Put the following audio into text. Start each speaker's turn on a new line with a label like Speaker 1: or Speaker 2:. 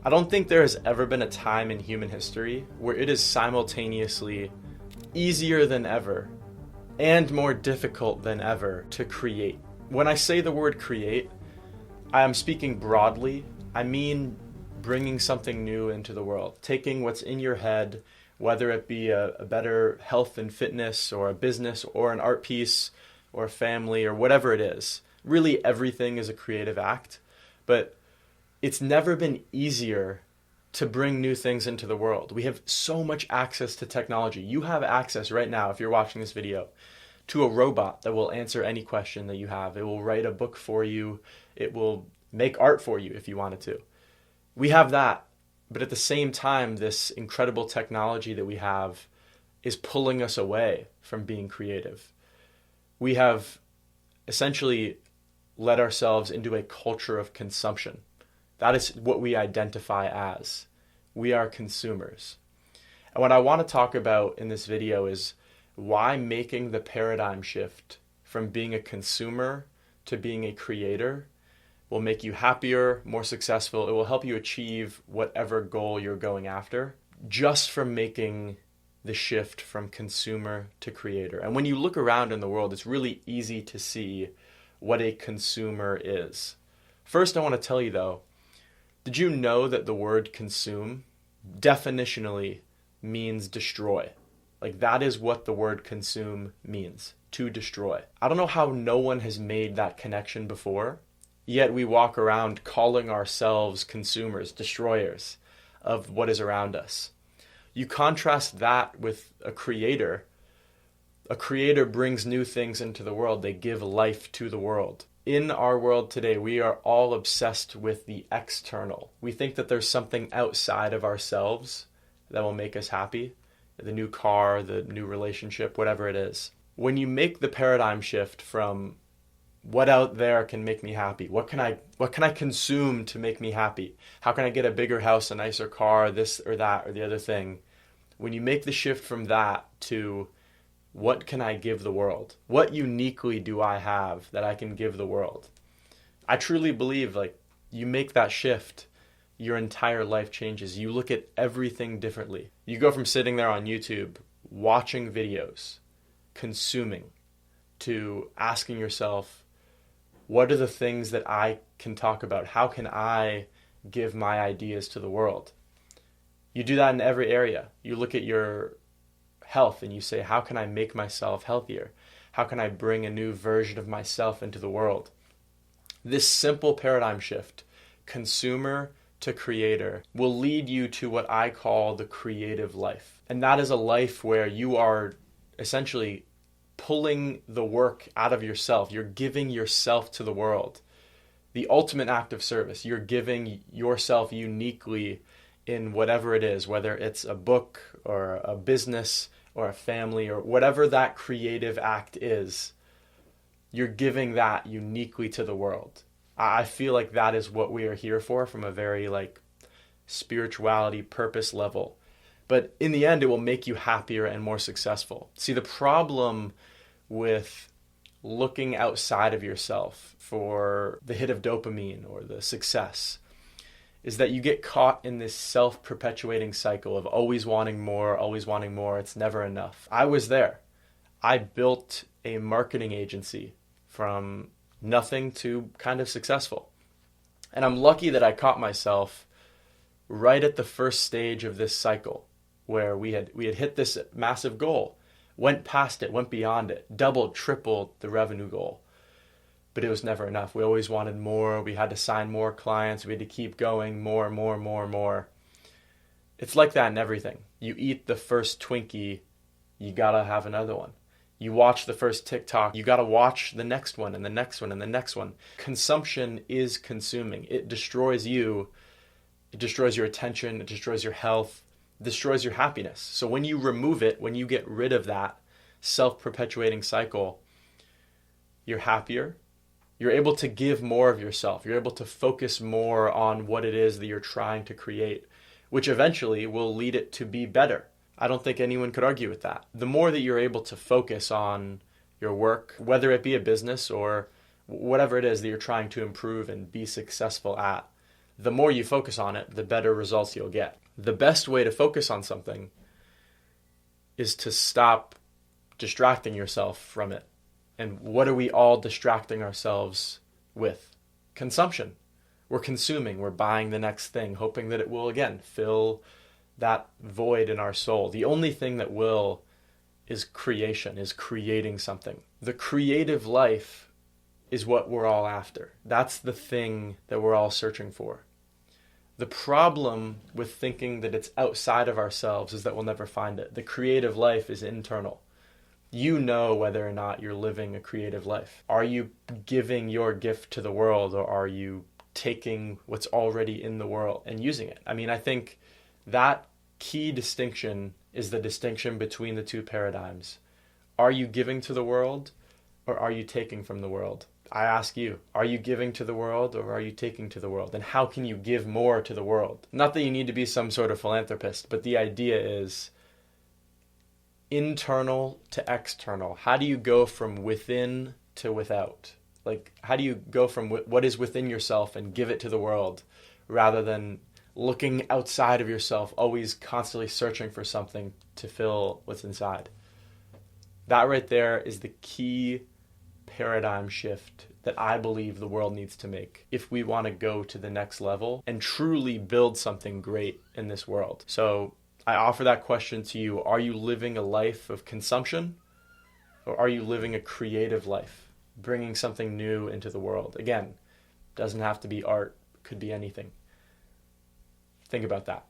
Speaker 1: I don't think there has ever been a time in human history where it is simultaneously easier than ever and more difficult than ever to create. When I say the word create, I am speaking broadly. I mean bringing something new into the world, taking what's in your head, whether it be a better health and fitness or a business or an art piece or a family or whatever it is. Really, everything is a creative act, but it's never been easier to bring new things into the world. We have so much access to technology. You have access right now, if you're watching this video, to a robot that will answer any question that you have. It will write a book for you. It will make art for you if you wanted to. We have that, but at the same time, this incredible technology that we have is pulling us away from being creative. We have essentially led ourselves into a culture of consumption. That is what we identify as. We are consumers. And what I want to talk about in this video is why making the paradigm shift from being a consumer to being a creator will make you happier, more successful. It will help you achieve whatever goal you're going after just from making the shift from consumer to creator. And when you look around in the world, it's really easy to see what a consumer is. First, I want to tell you though, did you know that the word consume definitionally means destroy? Like that is what the word consume means, to destroy. I don't know how no one has made that connection before, yet we walk around calling ourselves consumers, destroyers of what is around us. You contrast that with a creator. A creator brings new things into the world. They give life to the world. In our world today, we are all obsessed with the external. We think that there's something outside of ourselves that will make us happy. The new car, the new relationship, whatever it is. When you make the paradigm shift from what out there can make me happy, what can I consume to make me happy? How can I get a bigger house, a nicer car, this or that or the other thing? When you make the shift from that to what can I give the world? What uniquely do I have that I can give the world? I truly believe like you make that shift, your entire life changes. You look at everything differently. You go from sitting there on YouTube, watching videos, consuming, to asking yourself, what are the things that I can talk about? How can I give my ideas to the world? You do that in every area. You look at your health and you say, how can I make myself healthier? How can I bring a new version of myself into the world? This simple paradigm shift, consumer to creator, will lead you to what I call the creative life. And that is a life where you are essentially pulling the work out of yourself. You're giving yourself to the world. The ultimate act of service. You're giving yourself uniquely in whatever it is, whether it's a book or a business or a family or whatever that creative act is, you're giving that uniquely to the world. I feel like that is what we are here for from a very like spirituality purpose level. But in the end, it will make you happier and more successful. See, the problem with looking outside of yourself for the hit of dopamine or the success is that you get caught in this self-perpetuating cycle of always wanting more, always wanting more. It's never enough. I was there. I built a marketing agency from nothing to kind of successful. And I'm lucky that I caught myself right at the first stage of this cycle where we had hit this massive goal, went past it, went beyond it, doubled, tripled the revenue goal. But it was never enough. We always wanted more. We had to sign more clients. We had to keep going more. It's like that in everything. You eat the first Twinkie, you gotta have another one. You watch the first TikTok, you gotta watch the next one and the next one and the next one. Consumption is consuming. It destroys you. It destroys your attention. It destroys your health. It destroys your happiness. So when you remove it, when you get rid of that self-perpetuating cycle, you're happier. You're able to give more of yourself. You're able to focus more on what it is that you're trying to create, which eventually will lead it to be better. I don't think anyone could argue with that. The more that you're able to focus on your work, whether it be a business or whatever it is that you're trying to improve and be successful at, the more you focus on it, the better results you'll get. The best way to focus on something is to stop distracting yourself from it. And what are we all distracting ourselves with? Consumption. We're consuming, we're buying the next thing, hoping that it will, again, fill that void in our soul. The only thing that will is creation, is creating something. The creative life is what we're all after. That's the thing that we're all searching for. The problem with thinking that it's outside of ourselves is that we'll never find it. The creative life is internal. You know whether or not you're living a creative life. Are you giving your gift to the world, or are you taking what's already in the world and using it? I mean, I think that key distinction is the distinction between the two paradigms. Are you giving to the world, or are you taking from the world? I ask you, are you giving to the world, or are you taking to the world? And how can you give more to the world? Not that you need to be some sort of philanthropist, but the idea is internal to external. How do you go from within to without? Like, how do you go from what is within yourself and give it to the world, rather than looking outside of yourself, always constantly searching for something to fill what's inside? That right there is the key paradigm shift that I believe the world needs to make if we want to go to the next level and truly build something great in this world. So I offer that question to you. Are you living a life of consumption, or are you living a creative life, bringing something new into the world? Again, doesn't have to be art, could be anything. Think about that.